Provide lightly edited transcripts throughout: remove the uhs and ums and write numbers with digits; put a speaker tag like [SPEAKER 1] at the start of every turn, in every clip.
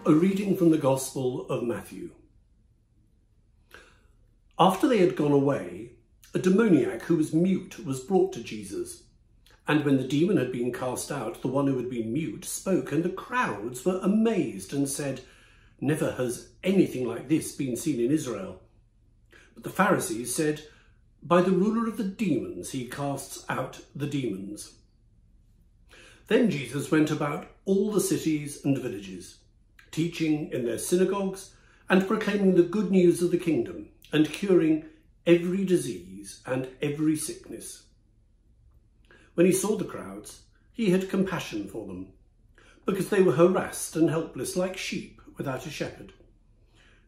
[SPEAKER 1] A reading from the Gospel of Matthew. After they had gone away, a demoniac who was mute was brought to Jesus. And when the demon had been cast out, the one who had been mute spoke, and the crowds were amazed and said, "Never has anything like this been seen in Israel." But the Pharisees said, "By the ruler of the demons he casts out the demons." Then Jesus went about all the cities and villages, teaching in their synagogues and proclaiming the good news of the kingdom and curing every disease and every sickness. When he saw the crowds, he had compassion for them, because they were harassed and helpless like sheep without a shepherd.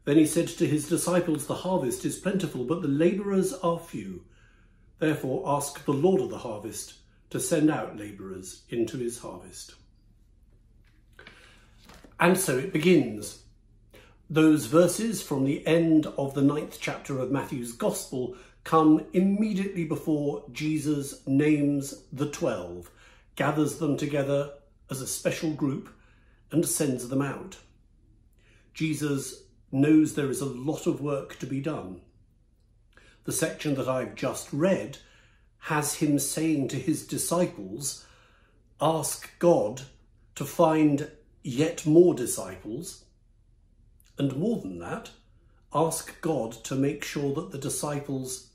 [SPEAKER 1] Then he said to his disciples, "The harvest is plentiful, but the labourers are few. Therefore ask the Lord of the harvest to send out labourers into his harvest." And so it begins. Those verses from the end of the 9th chapter of Matthew's Gospel come immediately before Jesus names the 12, gathers them together as a special group and sends them out. Jesus knows there is a lot of work to be done. The section that I've just read has him saying to his disciples, ask God to find yet more disciples, and more than that, ask God to make sure that the disciples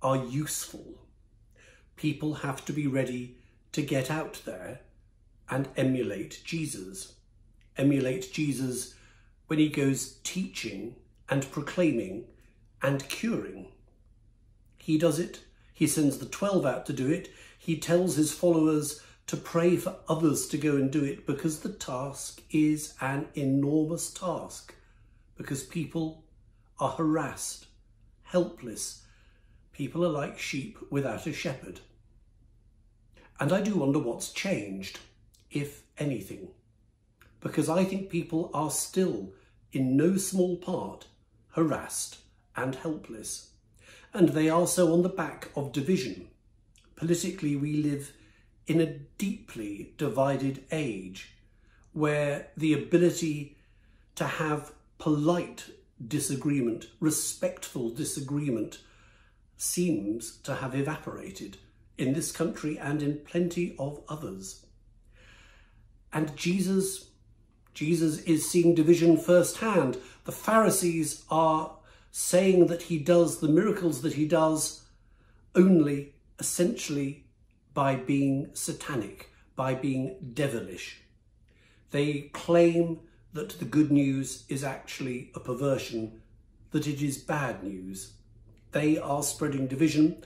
[SPEAKER 1] are useful. People have to be ready to get out there and emulate Jesus. Emulate Jesus when he goes teaching and proclaiming and curing. He does it. He sends the 12 out to do it. He tells his followers to pray for others to go and do it, because the task is an enormous task, because people are harassed, helpless. People are like sheep without a shepherd. And I do wonder what's changed, if anything, because I think people are still, in no small part, harassed and helpless. And they are so on the back of division. Politically, we live in a deeply divided age where the ability to have polite disagreement, respectful disagreement, seems to have evaporated in this country and in plenty of others. And Jesus is seeing division firsthand. The Pharisees are saying that he does the miracles that he does only essentially by being satanic, by being devilish. They claim that the good news is actually a perversion, that it is bad news. They are spreading division,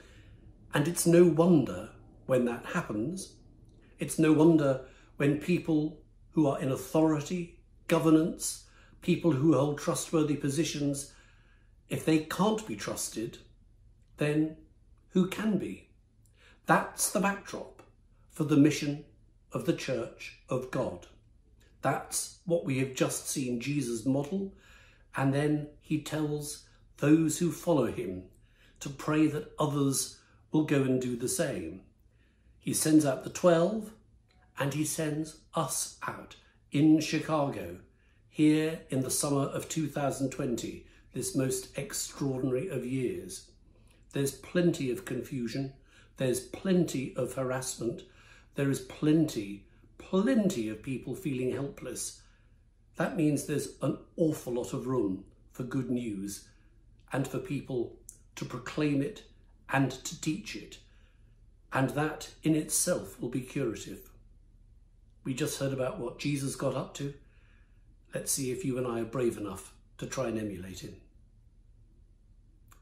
[SPEAKER 1] and it's no wonder when that happens. It's no wonder when people who are in authority, governance, people who hold trustworthy positions, if they can't be trusted, then who can be? That's the backdrop for the mission of the Church of God. That's what we have just seen Jesus model, and then he tells those who follow him to pray that others will go and do the same. He sends out the 12, and he sends us out in Chicago, here in the summer of 2020, this most extraordinary of years. There's plenty of confusion. There's plenty of harassment. There is plenty of people feeling helpless. That means there's an awful lot of room for good news and for people to proclaim it and to teach it. And that in itself will be curative. We just heard about what Jesus got up to. Let's see if you and I are brave enough to try and emulate him.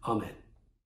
[SPEAKER 1] Amen.